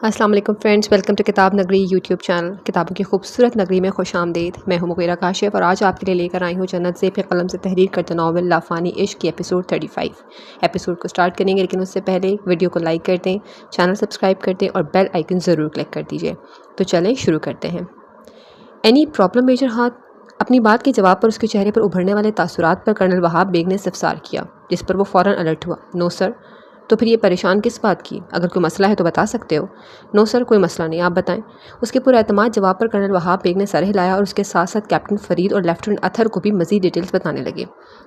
السلام علیکم friends, welcome to کتاب نگری یوٹیوب چینل۔ کتابوں کی خوبصورت نگری میں خوش آمدید۔ میں ہوں مغیرہ کاشف اور آج آپ کے لیے لے کر آئی ہوں جنت زیب کے قلم سے تحریر کردہ ناول لافانی عشق کی ایپیسوڈ 35۔ ایپیسوڈ کو سٹارٹ کریں گے، لیکن اس سے پہلے ویڈیو کو لائک کر دیں، چینل سبسکرائب کر دیں اور بیل آئیکن ضرور کلک کر دیجیے۔ تو چلیں شروع کرتے ہیں۔ اینی پرابلم میجر ہاتھ؟ اپنی بات کے جواب پر اس کے چہرے پر ابھرنے والے تاثرات پر کرنل وہاب بیگ نے استفسار کیا، جس پر وہ فوراً الرٹ ہوا۔ نو سر۔ تو پھر یہ پریشان کس بات کی؟ اگر کوئی مسئلہ ہے تو بتا سکتے ہو۔ نو سر، کوئی مسئلہ نہیں، آپ بتائیں۔ اس کے پر اعتماد جواب پر کرنل وہاب بیگ نے سر ہلایا اور اس کے ساتھ ساتھ کیپٹن فرید اور لیفٹیننٹ اطہر کو بھی مزید ڈیٹیلز بتانے لگے۔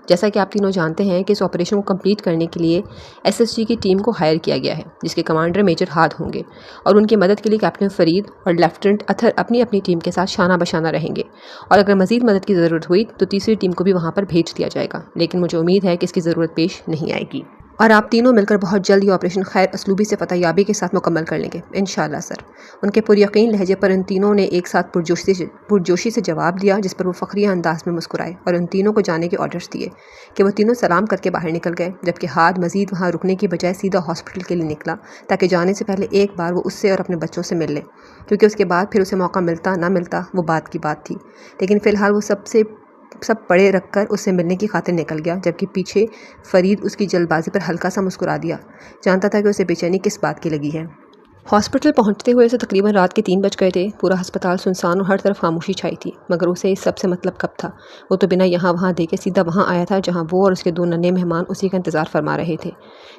جیسا کہ آپ تینوں جانتے ہیں کہ اس آپریشن کو کمپلیٹ کرنے کے لیے ایس ایس جی کی ٹیم کو ہائر کیا گیا ہے، جس کے کمانڈر میجر ہاتھ ہوں گے، اور ان کی مدد کے لیے کیپٹن فرید اور لیفٹیننٹ اطہر اپنی اپنی ٹیم کے ساتھ شانہ بشانہ رہیں گے، اور اگر مزید مدد کی ضرورت ہوئی تو تیسری ٹیم کو بھی وہاں پر بھیج دیا جائے گا، لیکن مجھے امید ہے کہ اس کی ضرورت پیش نہیں آئے گی، اور آپ تینوں مل کر بہت جلد یہ آپریشن خیر اسلوبی سے فتح یابی کے ساتھ مکمل کر لیں گے انشاءاللہ سر۔ ان کے پر یقین لہجے پر ان تینوں نے ایک ساتھ پرجوشی سے جواب دیا، جس پر وہ فخریہ انداز میں مسکرائے اور ان تینوں کو جانے کے آرڈرز دیے کہ وہ تینوں سلام کر کے باہر نکل گئے، جبکہ ہاتھ مزید وہاں رکنے کی بجائے سیدھا ہاسپٹل کے لیے نکلا تاکہ جانے سے پہلے ایک بار وہ اس سے اور اپنے بچوں سے مل لے، کیونکہ اس کے بعد پھر اسے موقع ملتا نہ ملتا وہ بات کی بات تھی، لیکن فی الحال وہ سب پڑے رکھ کر اس سے ملنے کی خاطر نکل گیا، جبکہ پیچھے فرید اس کی جلد بازی پر ہلکا سا مسکرا دیا، جانتا تھا کہ اسے بے چینی کس بات کی لگی ہے۔ ہاسپٹل پہنچتے ہوئے اسے تقریباً رات کے 3 بج گئے تھے۔ پورا ہسپتال سنسان اور ہر طرف خاموشی چھائی تھی، مگر اسے اس سب سے مطلب کب تھا؟ وہ تو بنا یہاں وہاں دیکھے سیدھا وہاں آیا تھا جہاں وہ اور اس کے 2 ننھے مہمان اسی کا انتظار فرما رہے تھے۔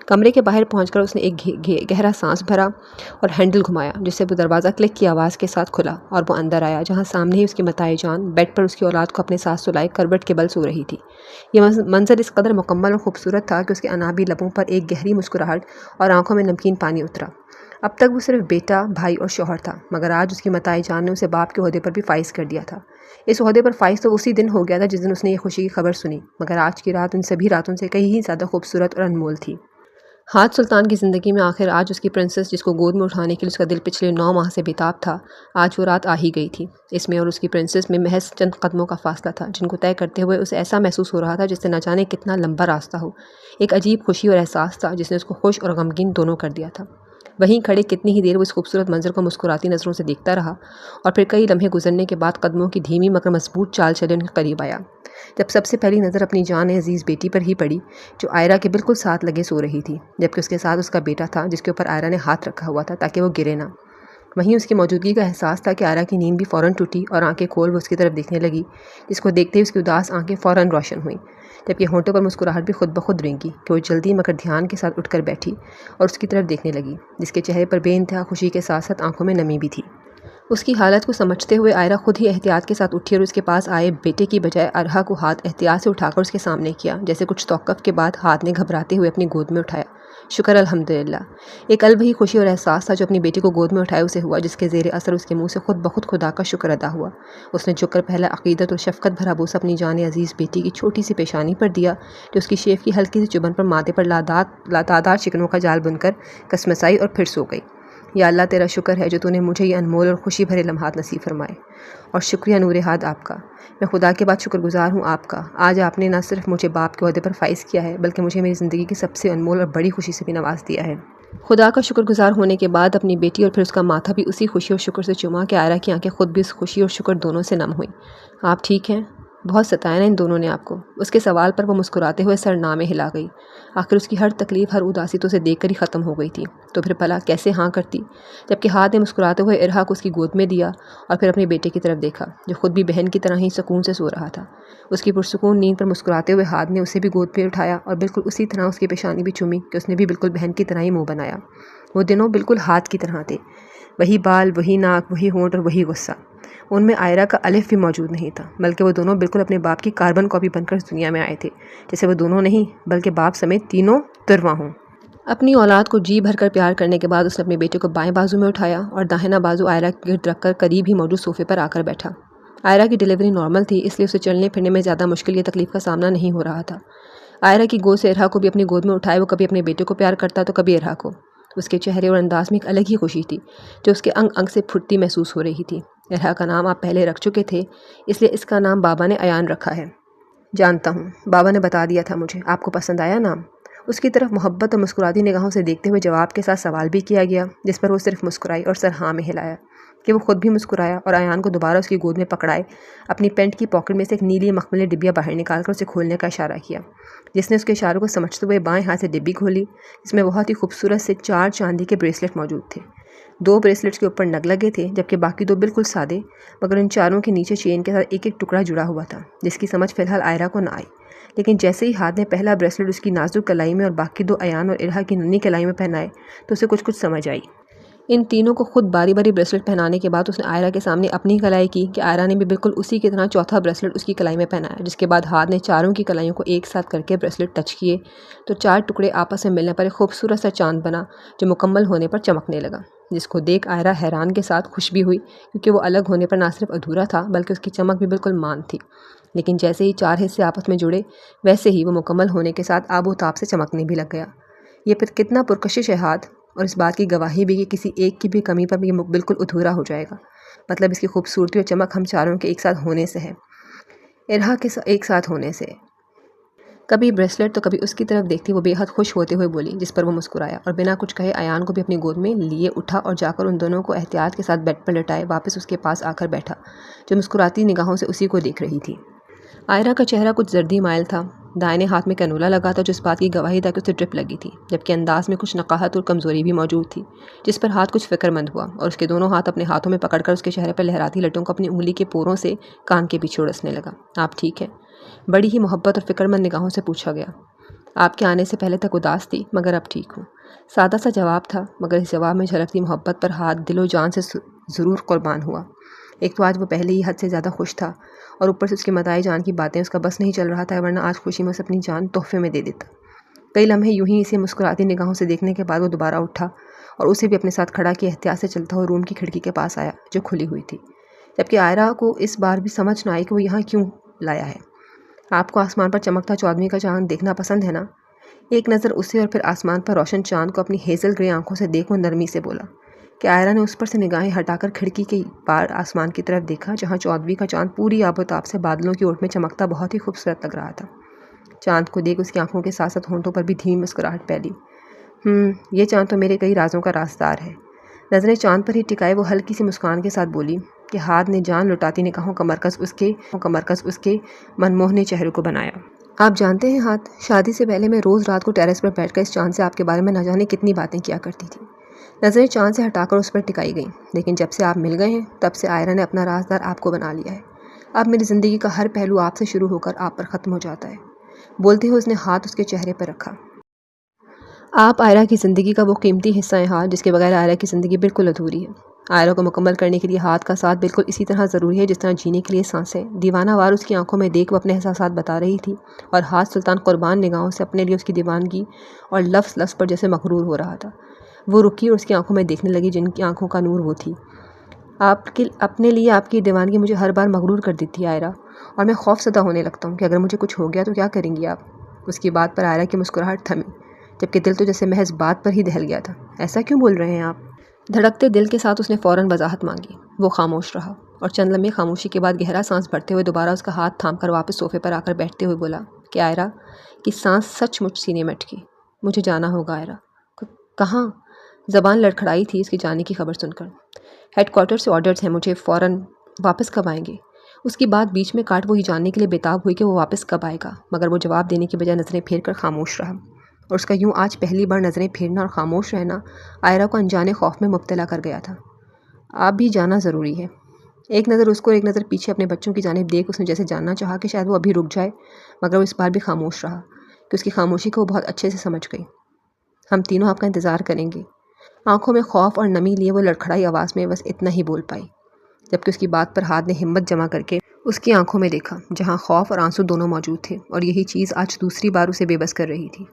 کمرے کے باہر پہنچ کر اس نے ایک گہرا سانس بھرا اور ہینڈل گھمایا، جس سے وہ دروازہ کلک کی آواز کے ساتھ کھلا اور وہ اندر آیا، جہاں سامنے ہی اس کی متاع جان بیڈ پر اس کی اولاد کو اپنے ساتھ سلائے کروٹ کے بل سو رہی تھی۔ یہ منظر اس قدر مکمل اور خوبصورت تھا کہ اس کے انابی لبوں پر ایک گہری مسکراہٹ اور آنکھوں میں نمکین پانی اترا۔ اب تک وہ صرف بیٹا، بھائی اور شوہر تھا، مگر آج اس کی متاع جان نے اسے باپ کے عہدے پر بھی فائز کر دیا تھا۔ اس عہدے پر فائز تو اسی دن ہو گیا تھا جس دن اس نے یہ خوشی کی خبر سنی، مگر آج کی رات ان سبھی راتوں سے کہیں ہی زیادہ خوبصورت اور انمول تھی۔ ہاتھ سلطان کی زندگی میں آخر آج اس کی پرنسس، جس کو گود میں اٹھانے کے لیے اس کا دل پچھلے 9 ماہ سے بےتاب تھا، آج وہ رات آ ہی گئی تھی۔ اس میں اور اس کی پرنسس میں محض چند قدموں کا فاصلہ تھا، جن کو طے کرتے ہوئے اسے ایسا محسوس ہو رہا تھا جس سے نہ جانے کتنا لمبا راستہ ہو۔ ایک عجیب خوشی اور احساس تھا جس نے اس کو خوش اور غمگین دونوں کر دیا تھا۔ وہیں کھڑے کتنی ہی دیر وہ اس خوبصورت منظر کو مسکراتی نظروں سے دیکھتا رہا، اور پھر کئی لمحے گزرنے کے بعد قدموں کی دھیمی مگر مضبوط چال چلے ان کے قریب آیا، جب سب سے پہلی نظر اپنی جان عزیز بیٹی پر ہی پڑی، جو آئرہ کے بالکل ساتھ لگے سو رہی تھی، جبکہ اس کے ساتھ اس کا بیٹا تھا جس کے اوپر آئرہ نے ہاتھ رکھا ہوا تھا تاکہ وہ گرے نہ۔ وہیں اس کی موجودگی کا احساس تھا کہ آئرہ کی نیند بھی فوراً ٹوٹی اور آنکھیں کھول وہ اس کی طرف دیکھنے لگی، جس کو دیکھتے ہی اس کی اداس آنکھیں فوراً روشن ہوئیں، جبکہ ہونٹوں پر مسکراہٹ بھی خود بخود رنگی کہ وہ جلدی مگر دھیان کے ساتھ اٹھ کر بیٹھی اور اس کی طرف دیکھنے لگی، جس کے چہرے پر بے انتہا خوشی کے ساتھ ساتھ آنکھوں میں نمی بھی تھی۔ اس کی حالت کو سمجھتے ہوئے آئرہ خود ہی احتیاط کے ساتھ اٹھی اور اس کے پاس آئے بیٹے کی بجائے ارحا کو ہاتھ احتیاط سے اٹھا کر اس کے سامنے کیا، جیسے کچھ توقف کے بعد ہاتھ نے گھبراتے ہوئے اپنی گود میں اٹھایا۔ شکر الحمدللہ۔ ایک وہی خوشی اور احساس تھا جو اپنی بیٹی کو گود میں اٹھائے اسے ہوا، جس کے زیر اثر اس کے منہ سے خود بخود خدا کا شکر ادا ہوا۔ اس نے جھک کر پہلا عقیدت اور شفقت بھرا بوسہ اپنی جان عزیز بیٹی کی چھوٹی سی پیشانی پر دیا، جو اس کی شیف کی ہلکی سی چبھن پر ماتھے پر لاتعداد شکنوں کا جال بن کر کسمسائی اور پھر سو گئی۔ یا اللہ، تیرا شکر ہے جو تو نے مجھے یہ انمول اور خوشی بھرے لمحات نصیب فرمائے، اور شکریہ نور ہاتھ آپ کا۔ میں خدا کے بعد شکر گزار ہوں آپ کا۔ آج آپ نے نہ صرف مجھے باپ کے عہدے پر فائز کیا ہے، بلکہ مجھے میری زندگی کی سب سے انمول اور بڑی خوشی سے بھی نواز دیا ہے۔ خدا کا شکر گزار ہونے کے بعد اپنی بیٹی اور پھر اس کا ماتھا بھی اسی خوشی اور شکر سے چوما کہ آئرہ کی آنکھیں خود بھی اس خوشی اور شکر دونوں سے نم ہوئیں۔ آپ ٹھیک ہیں؟ بہت ستایا نا ان دونوں نے آپ کو؟ اس کے سوال پر وہ مسکراتے ہوئے سر نہ میں ہلا گئی۔ آخر اس کی ہر تکلیف، ہر اداسی تو اسے دیکھ کر ہی ختم ہو گئی تھی، تو پھر بھلا کیسے ہاں کرتی؟ جبکہ ہاتھ نے مسکراتے ہوئے ارحا کو اس کی گود میں دیا اور پھر اپنے بیٹے کی طرف دیکھا، جو خود بھی بہن کی طرح ہی سکون سے سو رہا تھا۔ اس کی پرسکون نیند پر مسکراتے ہوئے ہاتھ نے اسے بھی گود پہ اٹھایا اور بالکل اسی طرح اس کی پیشانی بھی چومی کہ اس نے بھی بالکل بہن کی طرح ہی منہ بنایا۔ وہ دنوں بالکل ہاتھ کی طرح تھے، وہی بال، وہی ناک، وہی ہونٹ اور وہی غصہ۔ ان میں آئرہ کا الف بھی موجود نہیں تھا، بلکہ وہ دونوں بالکل اپنے باپ کی کاربن کاپی بن کر اس دنیا میں آئے تھے، جیسے وہ دونوں نہیں بلکہ باپ سمیت تینوں ترواں ہوں۔ اپنی اولاد کو جی بھر کر پیار کرنے کے بعد اس نے اپنے بیٹے کو بائیں بازو میں اٹھایا اور داہنا بازو آئرہ کے گرد رکھ کر قریب ہی موجود صوفے پر آ کر بیٹھا۔ آئرہ کی ڈیلیوری نارمل تھی، اس لیے اسے چلنے پھرنے میں زیادہ مشکل یا تکلیف کا سامنا نہیں ہو رہا تھا۔ آئرہ کی گود سے ارحا کو بھی اپنی گود میں اٹھائے وہ کبھی اپنے بیٹے کو پیار کرتا تو کبھی ارحا کو۔ اس کے چہرے اور انداز میں ایک الگ ہی خوشی تھی جو اس کے انگ انگ سے پھوٹتی محسوس ہو رہی تھی۔ ارحا کا نام آپ پہلے رکھ چکے تھے، اس لیے اس کا نام بابا نے ایان رکھا ہے۔ جانتا ہوں، بابا نے بتا دیا تھا مجھے۔ آپ کو پسند آیا نام؟ اس کی طرف محبت اور مسکراتی نگاہوں سے دیکھتے ہوئے جواب کے ساتھ سوال بھی کیا گیا، جس پر وہ صرف مسکرائی اور سر ہاں میں ہلایا کہ وہ خود بھی مسکرایا اور ایان کو دوبارہ اس کی گود میں پکڑائے اپنی پینٹ کی پاکٹ میں سے ایک نیلی مخملی ڈبیا باہر نکال کر اسے کھولنے کا اشارہ کیا، جس نے اس کے اشاروں کو سمجھتے ہوئے بائیں ہاتھ سے ڈبی کھولی، جس میں بہت ہی خوبصورت سے 4 چاندی کے بریسلٹ موجود تھے۔ 2 بریسلٹس کے اوپر نگ لگے تھے، جبکہ باقی 2 بالکل سادے، مگر ان چاروں کے نیچے چین کے ساتھ ایک ایک ٹکڑا جڑا ہوا تھا، جس کی سمجھ فی الحال آئرہ کو نہ آئی۔ لیکن جیسے ہی ہاتھ نے پہلا بریسلٹ اس کی نازک کلائی میں اور باقی 2 ایان اور ارہا کی ننھی کلائی میں پہنائے تو اسے کچھ سمجھ آئی۔ ان تینوں کو خود باری باری بریسلٹ پہنانے کے بعد اس نے آئرہ کے سامنے اپنی کلائی کی کہ آئرہ نے بھی بالکل اسی کی طرح چوتھا بریسلٹ اس کی کلائی میں پہنایا، جس کے بعد ہاتھ نے چاروں کی کلائیوں کو ایک ساتھ کر کے بریسلٹ ٹچ کیے تو 4 ٹکڑے آپس میں ملنے پر ایک خوبصورت سا چاند بنا جو مکمل ہونے پر چمکنے لگا، جس کو دیکھ آئرہ حیران کے ساتھ خوش بھی ہوئی، کیونکہ وہ الگ ہونے پر نہ صرف ادھورا تھا بلکہ اس کی چمک بھی بالکل مان تھی۔ لیکن جیسے ہی 4 حصے آپس میں جڑے ویسے ہی وہ مکمل ہونے کے ساتھ آب و تاب سے چمکنے بھی لگ گیا۔ یہ پھر کتنا پرکشش ہے ہاتھ، اور اس بات کی گواہی بھی کہ کسی ایک کی بھی کمی پر بھی یہ بالکل ادھورا ہو جائے گا، مطلب اس کی خوبصورتی اور چمک ہم چاروں کے ایک ساتھ ہونے سے ہے، ارہا کے ایک ساتھ ہونے سے۔ کبھی بریسلٹ تو کبھی اس کی طرف دیکھتی وہ بے حد خوش ہوتے ہوئے بولی، جس پر وہ مسکرایا اور بنا کچھ کہے ایان کو بھی اپنی گود میں لیے اٹھا اور جا کر ان دونوں کو احتیاط کے ساتھ بیڈ پر لٹائے واپس اس کے پاس آ کر بیٹھا، جو مسکراتی نگاہوں سے اسی کو دیکھ رہی تھی۔ آئرہ کا چہرہ کچھ زردی مائل تھا، دائیں ہاتھ میں کینولا لگا تھا جو اس بات کی گواہی تھا کہ اسے ڈرپ لگی تھی، جبکہ انداز میں کچھ نقاہت اور کمزوری بھی موجود تھی، جس پر ہاتھ کچھ فکر مند ہوا اور اس کے دونوں ہاتھ اپنے ہاتھوں میں پکڑ کر اس کے چہرے پر لہراتی لٹوں کو اپنی انگلی کے پوروں سے کان کے پیچھے اڑسنے لگا۔ آپ ٹھیک ہیں؟ بڑی ہی محبت اور فکر مند نگاہوں سے پوچھا گیا۔ آپ کے آنے سے پہلے تک اداس تھی مگر اب ٹھیک ہوں۔ سادہ سا جواب تھا، مگر اس جواب میں جھلکتی محبت پر ہاتھ دل و جان سے ضرور قربان ہوا۔ ایک تو آج وہ پہلے ہی حد سے زیادہ خوش تھا اور اوپر سے اس کے متاع جان کی باتیں اس کا بس نہیں چل رہا تھا، ورنہ آج خوشی میں اسے اپنی جان تحفے میں دے دیتا۔ کئی لمحے یوں ہی اسے مسکراتی نگاہوں سے دیکھنے کے بعد وہ دوبارہ اٹھا اور اسے بھی اپنے ساتھ کھڑا کیا، احتیاط سے چلتا ہوا روم کی کھڑکی کے پاس آیا جو کھلی ہوئی تھی، جبکہ آئرہ کو اس بار بھی سمجھ نہ آئی کہ وہ یہاں کیوں لایا ہے۔ آپ کو آسمان پر چمکتا 14ویں کا چاند دیکھنا پسند ہے نا؟ ایک نظر اسے اور پھر آسمان پر روشن چاند کو اپنی ہیزل گرے آنکھوں سے دیکھ وہ نرمی سے بولا کہ آئرہ نے اس پر سے نگاہیں ہٹا کر کھڑکی کے پار آسمان کی طرف دیکھا، جہاں 14ویں کا چاند پوری آب و تاب سے بادلوں کی اوٹ میں چمکتا بہت ہی خوبصورت لگ رہا تھا۔ چاند کو دیکھ اس کی آنکھوں کے ساتھ ساتھ ہونٹوں پر بھی دھیمی مسکراہٹ پھیلی۔ یہ چاند تو میرے کئی رازوں کا رازدار ہے۔ نظریں چاند پر ہی ٹکائے وہ ہلکی سی مسکان کے ساتھ بولی کہ ہاتھ نے جان لٹاتی نگاہوں کا مرکز اس کے منموہنے چہرے کو بنایا۔ آپ جانتے ہیں ہاتھ، شادی سے پہلے میں روز رات کو ٹیرس پر بیٹھ کر اس چاند سے آپ کے بارے میں نہ جانے کتنی باتیں کیا کرتی تھی۔ نظریں چاند سے ہٹا کر اس پر ٹکائی گئیں، لیکن جب سے آپ مل گئے ہیں تب سے آئرہ نے اپنا رازدار آپ کو بنا لیا ہے۔ اب میری زندگی کا ہر پہلو آپ سے شروع ہو کر آپ پر ختم ہو جاتا ہے۔ بولتے ہوئے اس نے ہاتھ اس کے چہرے پر رکھا۔ آپ آئرہ کی زندگی کا وہ قیمتی حصہ ہیں ہاتھ، جس کے بغیر آئرہ کی زندگی بالکل ادھوری ہے۔ آئرہ کو مکمل کرنے کے لیے ہاتھ کا ساتھ بالکل اسی طرح ضروری ہے جس طرح جینے کے لیے سانسیں۔ دیوانہ وار اس کی آنکھوں میں دیکھ وہ اپنے احساسات بتا رہی تھی اور ہاتھ سلطان قربان نگاہوں سے اپنے لیے اس کی دیوانگی اور لفظ لفظ پر جیسے مغرور ہو رہا تھا۔ وہ رکی اور اس کی آنکھوں میں دیکھنے لگی جن کی آنکھوں کا نور وہ تھی۔ اپنے لیے آپ کی دیوانگی مجھے ہر بار مغرور کر دیتی ہے آئرہ، اور میں خوف زدہ ہونے لگتا ہوں کہ اگر مجھے کچھ ہو گیا تو کیا کریں گی آپ؟ اس کی بات پر آئرہ کی مسکراہٹ تھمی، جبکہ دل تو جیسے محض بات پر ہی دہل گیا تھا۔ ایسا کیوں بول رہے ہیں آپ؟ دھڑکتے دل کے ساتھ اس نے فوراً وضاحت مانگی۔ وہ خاموش رہا اور چند لمحے خاموشی کے بعد گہرا سانس بھرتے ہوئے دوبارہ اس کا ہاتھ تھام کر واپس صوفے پر آ کر بیٹھتے ہوئے بولا کہ آئرہ کی سانس سچ مچ سینے میں اٹکی۔ مجھے جانا ہوگا آئرہ۔ کہاں؟ زبان لڑکھڑائی تھی اس کی جانے کی خبر سن کر۔ ہیڈ کوارٹر سے آرڈرز ہیں مجھے فوراً۔ واپس کب آئیں گے؟ اس کی بات بیچ میں کاٹ وہ یہ جاننے کے لیے بےتاب ہوئی کہ وہ واپس کب آئے گا، مگر وہ جواب دینے کی بجائے نظریں پھیر کر خاموش رہا، اور اس کا یوں آج پہلی بار نظریں پھیرنا اور خاموش رہنا آئرہ کو انجانے خوف میں مبتلا کر گیا تھا۔ آپ بھی جانا ضروری ہے۔ ایک نظر اس کو اور ایک نظر پیچھے اپنے بچوں کی جانب دیکھ اس نے جیسے جاننا چاہا کہ شاید وہ ابھی رک جائے، مگر وہ اس بار بھی خاموش رہا کہ اس کی خاموشی کو وہ بہت اچھے سے سمجھ گئی۔ ہم تینوں آپ کا انتظار کریں گے۔ آنکھوں میں خوف اور نمی لیے وہ لڑکھڑائی آواز میں بس اتنا ہی بول پائی، جبکہ اس کی بات پر ہاتھ نے ہمت جمع کر کے اس کی آنکھوں میں دیکھا جہاں خوف اور آنسو دونوں موجود تھے، اور یہی چیز آج دوسری بار اسے بے بس کر رہی تھی۔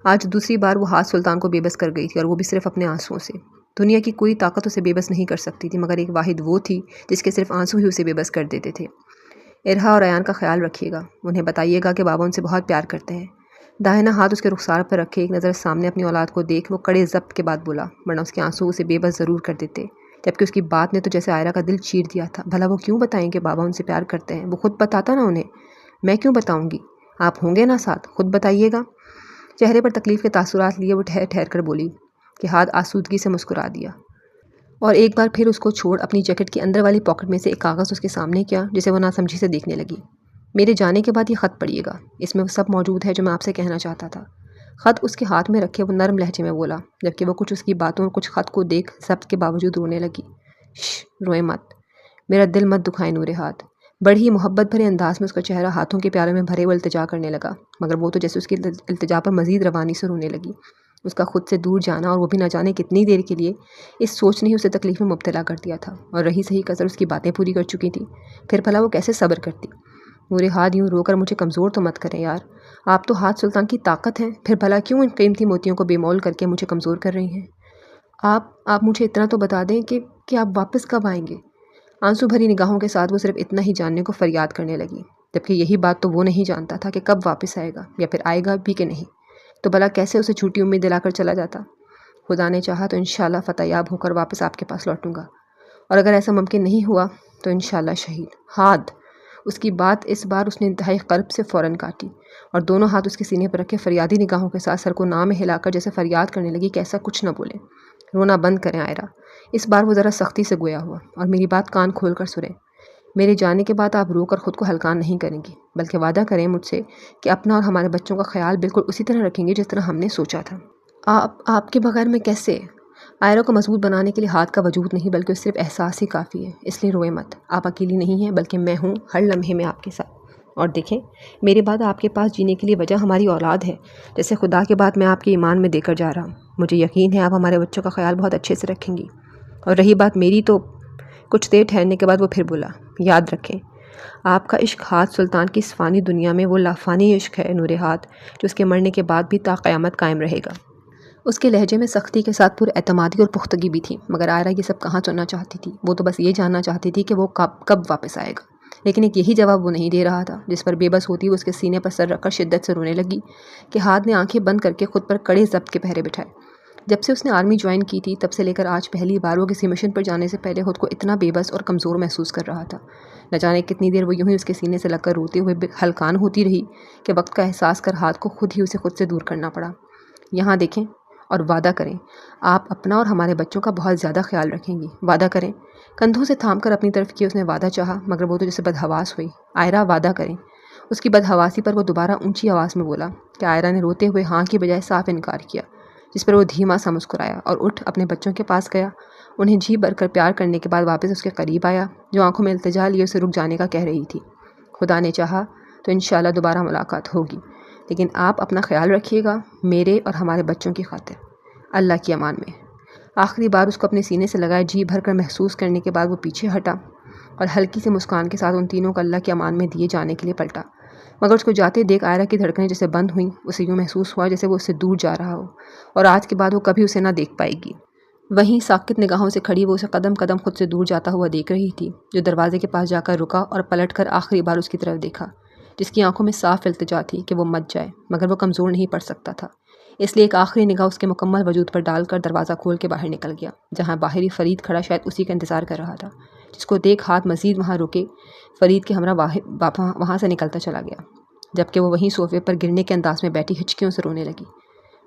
آج دوسری بار وہ ہاتھ سلطان کو بے بس کر گئی تھی، اور وہ بھی صرف اپنے آنسوؤں سے۔ دنیا کی کوئی طاقت اسے بے بس نہیں کر سکتی تھی، مگر ایک واحد وہ تھی جس کے صرف آنسو ہی اسے بے بس کر دیتے تھے۔ ارہا اور ایان کا خیال رکھیے گا، انہیں بتائیے گا کہ بابا ان سے بہت پیار کرتے ہیں۔ داہنا ہاتھ اس کے رخسار پر رکھے ایک نظر سامنے اپنی اولاد کو دیکھ وہ کڑے ضبط کے بعد بولا، ورنہ اس کے آنسو اسے بے بس ضرور کر دیتے، جبکہ اس کی بات نے تو جیسے آئرہ کا دل چیر دیا تھا۔ بھلا وہ کیوں بتائیں کہ بابا ان سے پیار کرتے ہیں؟ وہ خود بتاتا نا انہیں۔ میں کیوں بتاؤں گی؟ آپ ہوں گے نا ساتھ، خود بتائیے گا۔ چہرے پر تکلیف کے تاثرات لیے وہ ٹھہر ٹھہر کر بولی کہ ہاتھ آسودگی سے مسکرا دیا اور ایک بار پھر اس کو چھوڑ اپنی جیکٹ کی اندر والی پاکٹ میں سے ایک کاغذ اس کے سامنے کیا جسے وہ ناسمجھی سے دیکھنے لگی۔ میرے جانے کے بعد یہ خط پڑھیے گا، اس میں وہ سب موجود ہے جو میں آپ سے کہنا چاہتا تھا۔ خط اس کے ہاتھ میں رکھے وہ نرم لہجے میں بولا، جبکہ وہ کچھ اس کی باتوں اور کچھ خط کو دیکھ ضبط کے باوجود رونے لگی۔ روئے مت، میرا دل مت دکھائے نور ہاتھ۔ بڑی ہی محبت بھرے انداز میں اس کا چہرہ ہاتھوں کے پیالے میں بھرے وہ التجا کرنے لگا، مگر وہ تو جیسے اس کی التجا پر مزید روانی سے رونے لگی۔ اس کا خود سے دور جانا، اور وہ بھی نہ جانے کتنی دیر کے لیے، اس سوچ نے ہی اسے تکلیف میں مبتلا کر دیا تھا، اور رہی صحیح کثر اس کی باتیں پوری کر چکی تھی۔ پھر بھلا وہ کیسے صبر کرتی؟ نور ہاتھ یوں رو کر مجھے کمزور تو مت کریں یار، آپ تو ہاتھ سلطان کی طاقت ہیں، پھر بھلا کیوں ان قیمتی موتیوں کو بے مول کر کے مجھے کمزور کر رہی ہیں؟ آپ مجھے اتنا تو بتا دیں کہ آپ واپس کب آئیں گے؟ آنسو بھری نگاہوں کے ساتھ وہ صرف اتنا ہی جاننے کو فریاد کرنے لگی، جبکہ یہی بات تو وہ نہیں جانتا تھا کہ کب واپس آئے گا، یا پھر آئے گا بھی کہ نہیں، تو بھلا کیسے اسے جھوٹی امید دلا کر چلا جاتا۔ خدا نے چاہا تو انشاءاللہ فتح یاب ہو کر واپس آپ کے پاس لوٹوں گا، اور اگر ایسا ممکن نہیں ہوا تو انشاءاللہ شہید۔ ہاتھ، اس کی بات اس بار اس نے انتہائی قرب سے فوراً کاٹی، اور دونوں ہاتھ اس کے سینے پر رکھے فریادی نگاہوں کے ساتھ سر کو نام میں ہلا کر جیسے فریاد کرنے لگی کہ ایسا کچھ نہ بولیں، رونا بند کریں آئرہ۔ اس بار وہ ذرا سختی سے گویا ہوا، اور میری بات کان کھول کر سنیں۔ میرے جانے کے بعد آپ رو کر خود کو ہلکان نہیں کریں گی، بلکہ وعدہ کریں مجھ سے کہ اپنا اور ہمارے بچوں کا خیال بالکل اسی طرح رکھیں گے جس طرح ہم نے سوچا تھا۔ آپ کے بغیر میں کیسے؟ آئرہ کو مضبوط بنانے کے لیے ہاتھ کا وجود نہیں بلکہ صرف احساس ہی کافی ہے، اس لیے روئے مت۔ آپ اکیلی نہیں ہیں، بلکہ میں ہوں ہر لمحے میں آپ کے ساتھ۔ اور دیکھیں، میرے بعد آپ کے پاس جینے کے لیے وجہ ہماری اولاد ہے، جیسے خدا کے بعد میں آپ کے ایمان میں دے کر جا رہا ہوں۔ مجھے یقین ہے آپ ہمارے بچوں کا خیال بہت اچھے سے رکھیں گی، اور رہی بات میری تو… کچھ دیر ٹھہرنے کے بعد وہ پھر بولا، یاد رکھیں آپ کا عشق ہاتھ سلطان کی اس فانی دنیا میں وہ لافانی عشق ہے نور ہاتھ، جو اس کے مرنے کے بعد بھی تا قیامت قائم رہے گا۔ اس کے لہجے میں سختی کے ساتھ پر اعتمادی اور پختگی بھی تھی، مگر آئرہ یہ سب کہاں سننا چاہتی تھی، وہ تو بس یہ جاننا چاہتی تھی کہ وہ کب واپس آئے گا۔ لیکن ایک یہی جواب وہ نہیں دے رہا تھا، جس پر بے بس ہوتی وہ اس کے سینے پر سر رکھ کر شدت سے رونے لگی کہ ہاتھ نے آنکھیں بند کر کے خود پر کڑے ضبط کے پہرے بٹھائے۔ جب سے اس نے آرمی جوائن کی تھی، تب سے لے کر آج پہلی بار وہ کسی مشن پر جانے سے پہلے خود کو اتنا بے بس اور کمزور محسوس کر رہا تھا۔ نہ جانے کتنی دیر وہ یوں ہی اس کے سینے سے لگ کر روتے ہوئے ہلکان ہوتی رہی کہ وقت کا احساس کر ہاتھ کو خود ہی اسے خود سے دور کرنا پڑا۔ یہاں دیکھیں اور وعدہ کریں، آپ اپنا اور ہمارے بچوں کا بہت زیادہ خیال رکھیں گی، وعدہ کریں۔ کندھوں سے تھام کر اپنی طرف کیے اس نے وعدہ چاہا، مگر وہ تو جیسے بدحواس ہوئی۔ آئرہ وعدہ کریں۔ اس کی بدحواسی پر وہ دوبارہ اونچی آواز میں بولا کہ آئرہ نے روتے ہوئے ہاں کی بجائے صاف انکار کیا، جس پر وہ دھیما سا مسکرایا اور اٹھ اپنے بچوں کے پاس گیا۔ انہیں جی بھر کر پیار کرنے کے بعد واپس اس کے قریب آیا، جو آنکھوں میں التجا لیے اسے رک جانے کا کہہ رہی تھی۔ خدا نے چاہا تو انشاءاللہ دوبارہ ملاقات ہوگی، لیکن آپ اپنا خیال رکھیے گا، میرے اور ہمارے بچوں کی خاطر۔ اللہ کی امان میں۔ آخری بار اس کو اپنے سینے سے لگائے جی بھر کر محسوس کرنے کے بعد وہ پیچھے ہٹا اور ہلکی سی مسکان کے ساتھ ان تینوں کو اللہ کی امان میں دیے جانے کے لیے پلٹا، مگر اس کو جاتے دیکھ آئرہ کی دھڑکنیں جیسے بند ہوئیں۔ اسے یوں محسوس ہوا جیسے وہ اس سے دور جا رہا ہو، اور آج کے بعد وہ کبھی اسے نہ دیکھ پائے گی۔ وہیں ساکت نگاہوں سے کھڑی وہ اسے قدم قدم خود سے دور جاتا ہوا دیکھ رہی تھی، جو دروازے کے پاس جا کر رکا اور پلٹ کر آخری بار اس کی طرف دیکھا، جس کی آنکھوں میں صاف التجا تھی کہ وہ مت جائے، مگر وہ کمزور نہیں پڑ سکتا تھا، اس لیے ایک آخری نگاہ اس کے مکمل وجود پر ڈال کر دروازہ کھول کے باہر نکل گیا، جہاں باہری فرید کھڑا شاید اسی کا انتظار کر رہا تھا، جس کو دیکھ ہاتھ مزید وہاں رکے فرید کے ہمراہ وہاں سے نکلتا چلا گیا، جبکہ وہ وہیں صوفے پر گرنے کے انداز میں بیٹھی ہچکیوں سے رونے لگی۔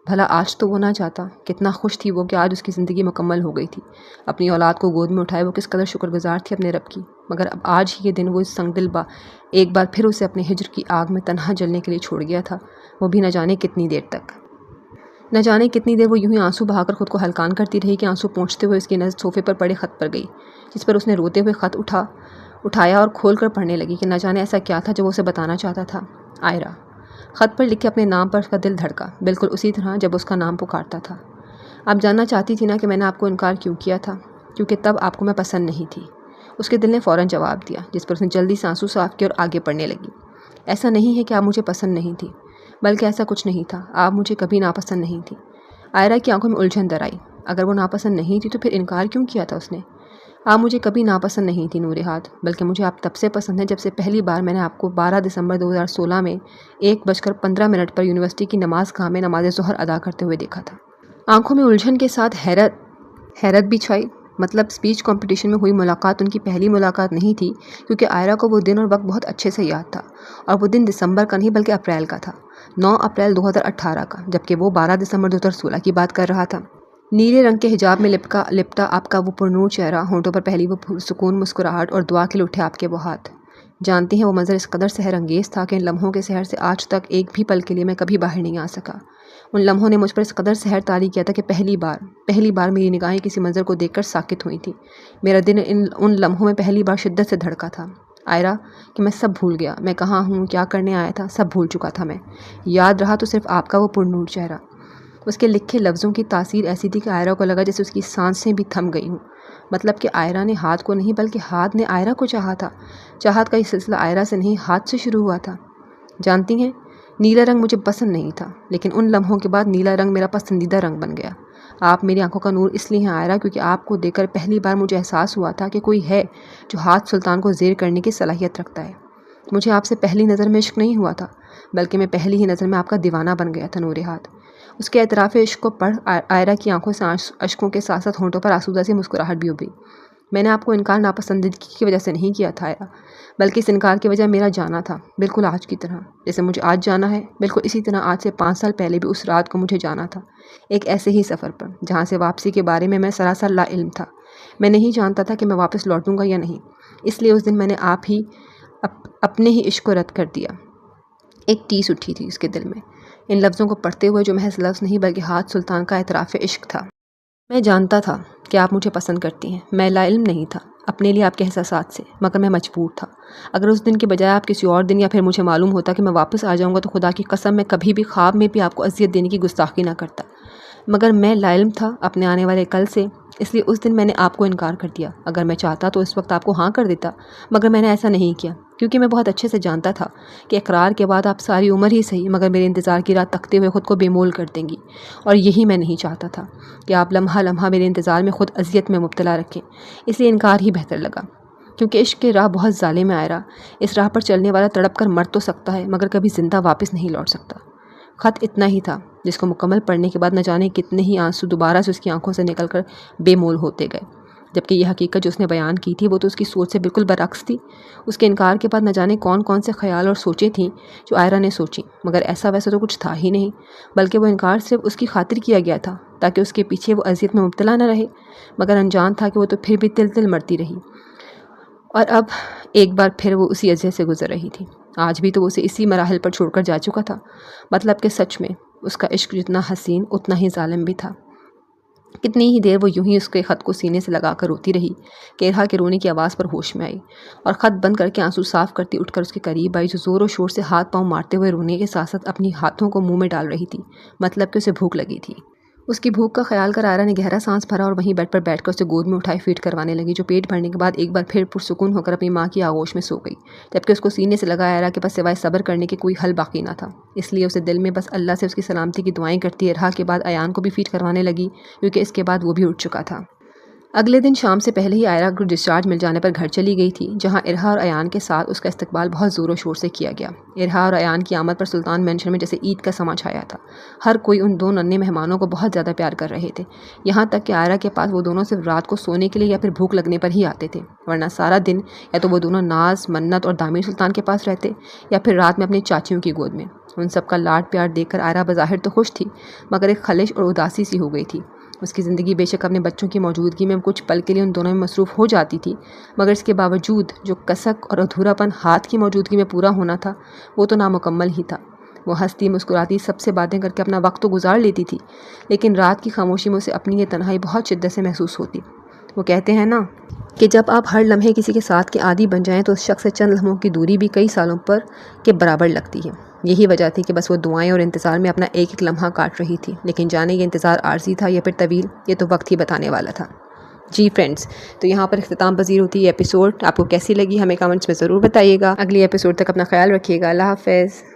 بھلا آج تو وہ نہ چاہتا، کتنا خوش تھی وہ کہ آج اس کی زندگی مکمل ہو گئی تھی، اپنی اولاد کو گود میں اٹھائے وہ کس قدر شکر گزار تھی اپنے رب کی، مگر اب آج ہی یہ دن وہ اس سنگ دل ایک بار پھر اسے اپنے ہجر کی آگ میں تنہا جلنے کے لیے چھوڑ گیا تھا، وہ بھی نہ جانے کتنی دیر تک۔ نہ جانے کتنی دیر وہ یوں ہی آنسو بہا کر خود کو ہلکان کرتی رہی کہ آنسو پہنچتے ہوئے اس کی نظر صوفے پر پڑے خط پر گئی، جس پر اس نے روتے ہوئے خط اٹھایا اور کھول کر پڑھنے لگی کہ نہ جانے ایسا کیا تھا جو وہ اسے بتانا چاہتا تھا۔ آئرہ۔ خط پر لکھے اپنے نام پر اس کا دل دھڑکا، بالکل اسی طرح جب اس کا نام پکارتا تھا۔ آپ جاننا چاہتی تھی نا کہ میں نے آپ کو انکار کیوں کیا تھا؟ کیونکہ تب آپ کو میں پسند نہیں تھی۔ اس کے دل نے فوراً جواب دیا، جس پر اس نے جلدی سے آنسو صاف کیا اور آگے پڑھنے لگی۔ ایسا نہیں ہے کہ آپ مجھے پسند نہیں تھی، بلکہ ایسا کچھ نہیں تھا، آپ مجھے کبھی ناپسند نہیں تھی۔ آئرہ کی آنکھوں میں الجھن در آئی، اگر وہ ناپسند نہیں تھی تو پھر انکار کیوں کیا تھا اس نے؟ آپ مجھے کبھی ناپسند نہیں تھی نور ہاتھ، بلکہ مجھے آپ تب سے پسند ہیں جب سے پہلی بار میں نے آپ کو 12 دسمبر 2016 میں 1:15 پر یونیورسٹی کی نماز گاہ میں نماز ظہر ادا کرتے ہوئے دیکھا تھا۔ آنکھوں میں الجھن کے ساتھ حیرت بھی چھائی۔ مطلب اسپیچ کمپٹیشن میں ہوئی ملاقات ان کی پہلی ملاقات نہیں تھی، کیونکہ آئرہ کو وہ دن اور وقت بہت اچھے سے یاد تھا، اور وہ دن دسمبر کا نہیں بلکہ اپریل کا تھا، 9 اپریل 2018 کا، جبکہ وہ 12 دسمبر 2016 کی بات کر رہا تھا۔ نیلے رنگ کے حجاب میں لپٹا آپ کا وہ پرنور چہرہ، ہونٹوں پر پہلی وہ سکون مسکراہٹ، اور دعا کے لیے اٹھے آپ کے وہ ہاتھ۔ جانتی ہیں وہ منظر اس قدر سحر انگیز تھا کہ ان لمحوں کے سحر سے آج تک ایک بھی پل کے لیے میں کبھی باہر نہیں آ سکا۔ ان لمحوں نے مجھ پر اس قدر سحر طاری کیا تھا کہ پہلی بار میری نگاہیں کسی منظر کو دیکھ کر ساکت ہوئی تھیں۔ میرا دل ان لمحوں میں پہلی بار شدت سے دھڑکا تھا، آئرہ، کہ میں سب بھول گیا، میں کہاں ہوں، کیا کرنے آیا تھا، سب بھول چکا تھا میں۔ یاد رہا تو صرف آپ کا وہ پرنور چہرہ۔ اس کے لکھے لفظوں کی تاثیر ایسی تھی کہ آئرہ کو لگا جیسے اس کی سانسیں بھی تھم گئی ہوں۔ مطلب کہ آئرہ نے ہاتھ کو نہیں بلکہ ہاتھ نے آئرہ کو چاہا تھا۔ چاہت کا یہ سلسلہ آئرہ سے نہیں، ہاتھ سے شروع ہوا تھا۔ جانتی ہیں، نیلا رنگ مجھے پسند نہیں تھا، لیکن ان لمحوں کے بعد نیلا رنگ میرا پسندیدہ رنگ بن گیا۔ آپ میری آنکھوں کا نور اس لیے ہیں آئرہ، کیونکہ آپ کو دیکھ کر پہلی بار مجھے احساس ہوا تھا کہ کوئی ہے جو ہاتھ سلطان کو زیر کرنے کی صلاحیت رکھتا ہے۔ مجھے آپ سے پہلی نظر میں عشق نہیں ہوا تھا، بلکہ میں پہلی ہی نظر میں آپ کا دیوانہ بن گیا تھا نور ہاتھ۔ اس کے اعتراف عشق کو پڑھ آئرہ کی آنکھوں سے اشکوں کے ساتھ ساتھ ہونٹوں پر آسودہ سی مسکراہٹ بھی ابھری۔ میں نے آپ کو انکار ناپسندیدگی کی وجہ سے نہیں کیا تھا آئرہ، بلکہ اس انکار کی وجہ میرا جانا تھا، بالکل آج کی طرح جیسے مجھے آج جانا ہے، بالکل اسی طرح آج سے 5 سال پہلے بھی اس رات کو مجھے جانا تھا، ایک ایسے ہی سفر پر جہاں سے واپسی کے بارے میں سراسر لا علم تھا۔ میں نہیں جانتا تھا کہ میں واپس لوٹوں گا یا نہیں، اس لیے اس دن میں نے اپنے ہی عشق کو رد کر دیا۔ ایک ٹیس اٹھی تھی اس کے دل میں ان لفظوں کو پڑھتے ہوئے، جو محض لفظ نہیں بلکہ ہاتھ سلطان کا اعتراف عشق تھا۔ میں جانتا تھا کہ آپ مجھے پسند کرتی ہیں، میں لا علم نہیں تھا اپنے لیے آپ کے احساسات سے، مگر میں مجبور تھا۔ اگر اس دن کے بجائے آپ کسی اور دن یا پھر مجھے معلوم ہوتا کہ میں واپس آ جاؤں گا تو خدا کی قسم میں کبھی بھی خواب میں بھی آپ کو اذیت دینے کی گستاخی نہ کرتا، مگر میں لا علم تھا اپنے آنے والے کل سے، اس لیے اس دن میں نے آپ کو انکار کر دیا۔ اگر میں چاہتا تو اس وقت آپ کو ہاں کر دیتا، مگر میں نے ایسا نہیں کیا، کیونکہ میں بہت اچھے سے جانتا تھا کہ اقرار کے بعد آپ ساری عمر ہی صحیح مگر میرے انتظار کی رات تکتے ہوئے خود کو بے مول کر دیں گی، اور یہی میں نہیں چاہتا تھا کہ آپ لمحہ لمحہ میرے انتظار میں خود اذیت میں مبتلا رکھیں، اس لیے انکار ہی بہتر لگا۔ کیونکہ عشق کی راہ بہت ظالم ہے آئرہ، اس راہ پر چلنے والا تڑپ کر مر تو سکتا ہے مگر کبھی زندہ واپس نہیں لوٹ سکتا۔ خط اتنا ہی تھا جس کو مکمل پڑھنے کے بعد نہ جانے کتنے ہی آنسو دوبارہ سے اس کی آنکھوں سے نکل کر بے مول ہوتے گئے، جبکہ یہ حقیقت جو اس نے بیان کی تھی وہ تو اس کی سوچ سے بالکل برعکس تھی۔ اس کے انکار کے بعد نہ جانے کون کون سے خیال اور سوچیں تھیں جو آئرہ نے سوچیں، مگر ایسا ویسا تو کچھ تھا ہی نہیں، بلکہ وہ انکار صرف اس کی خاطر کیا گیا تھا تاکہ اس کے پیچھے وہ اذیت میں مبتلا نہ رہے، مگر انجان تھا کہ وہ تو پھر بھی تل تل مرتی رہی، اور اب ایک بار پھر وہ اسی اذیت سے گزر رہی تھی۔ آج بھی تو وہ اسے اسی مراحل پر چھوڑ کر جا چکا تھا، مطلب کہ سچ میں اس کا عشق جتنا حسین اتنا ہی ظالم بھی تھا۔ کتنی ہی دیر وہ یوں ہی اس کے خط کو سینے سے لگا کر روتی رہی کہ ارہا کے رونے کی آواز پر ہوش میں آئی، اور خط بند کر کے آنسو صاف کرتی اٹھ کر اس کے قریب آئی، جو زور و شور سے ہاتھ پاؤں مارتے ہوئے رونے کے ساتھ ساتھ اپنی ہاتھوں کو منہ میں ڈال رہی تھی، مطلب کہ اسے بھوک لگی تھی۔ اس کی بھوک کا خیال کر آئرہ نے گہرا سانس بھرا اور وہیں بیڈ پر بیٹھ کر اسے گود میں اٹھائی فیڈ کروانے لگی، جو پیٹ بھرنے کے بعد ایک بار پھر پرسکون ہو کر اپنی ماں کی آغوش میں سو گئی، جبکہ اس کو سینے سے لگا آئرہ کے پاس سوائے صبر کرنے کے کوئی حل باقی نہ تھا۔ اس لیے اسے دل میں بس اللہ سے اس کی سلامتی کی دعائیں کرتی ارہا کے بعد ایان کو بھی فیڈ کروانے لگی، کیونکہ اس کے بعد وہ بھی اٹھ چکا تھا۔ اگلے دن شام سے پہلے ہی آئرہ کو ڈسچارج مل جانے پر گھر چلی گئی تھی، جہاں ارہا اور ایان کے ساتھ اس کا استقبال بہت زور و شور سے کیا گیا۔ ارہا اور ایان کی آمد پر سلطان مینشن میں جیسے عید کا سما چھایا تھا، ہر کوئی ان دو ننھے مہمانوں کو بہت زیادہ پیار کر رہے تھے، یہاں تک کہ آئرہ کے پاس وہ دونوں صرف رات کو سونے کے لیے یا پھر بھوک لگنے پر ہی آتے تھے، ورنہ سارا دن یا تو وہ دونوں ناز، منت اور دامیر سلطان کے پاس رہتے یا پھر رات میں اپنی چاچیوں کی گود میں۔ ان سب کا لاڈ پیار دیکھ کر آئرہ بظاہر تو خوش تھی، مگر ایک خلش اور اداسی سی ہو گئی تھی۔ اس کی زندگی بے شک اپنے بچوں کی موجودگی میں کچھ پل کے لیے ان دونوں میں مصروف ہو جاتی تھی، مگر اس کے باوجود جو کسک اور ادھورا پن ہاتھ کی موجودگی میں پورا ہونا تھا وہ تو نامکمل ہی تھا۔ وہ ہنستی مسکراتی سب سے باتیں کر کے اپنا وقت تو گزار لیتی تھی، لیکن رات کی خاموشی میں اسے اپنی یہ تنہائی بہت شدت سے محسوس ہوتی۔ وہ کہتے ہیں نا کہ جب آپ ہر لمحے کسی کے ساتھ کے عادی بن جائیں تو اس شخص سے چند لمحوں کی دوری بھی کئی سالوں پر کے برابر لگتی ہے۔ یہی وجہ تھی کہ بس وہ دعائیں اور انتظار میں اپنا ایک ایک لمحہ کاٹ رہی تھی، لیکن جانے یہ انتظار عارضی تھا یا پھر طویل، یہ تو وقت ہی بتانے والا تھا۔ جی فرینڈز، تو یہاں پر اختتام پذیر ہوتی ہے ایپیسوڈ۔ آپ کو کیسی لگی ہمیں کمنٹس میں ضرور بتائیے گا۔ اگلی ایپیسوڈ تک اپنا خیال رکھیے گا۔ اللہ حافظ۔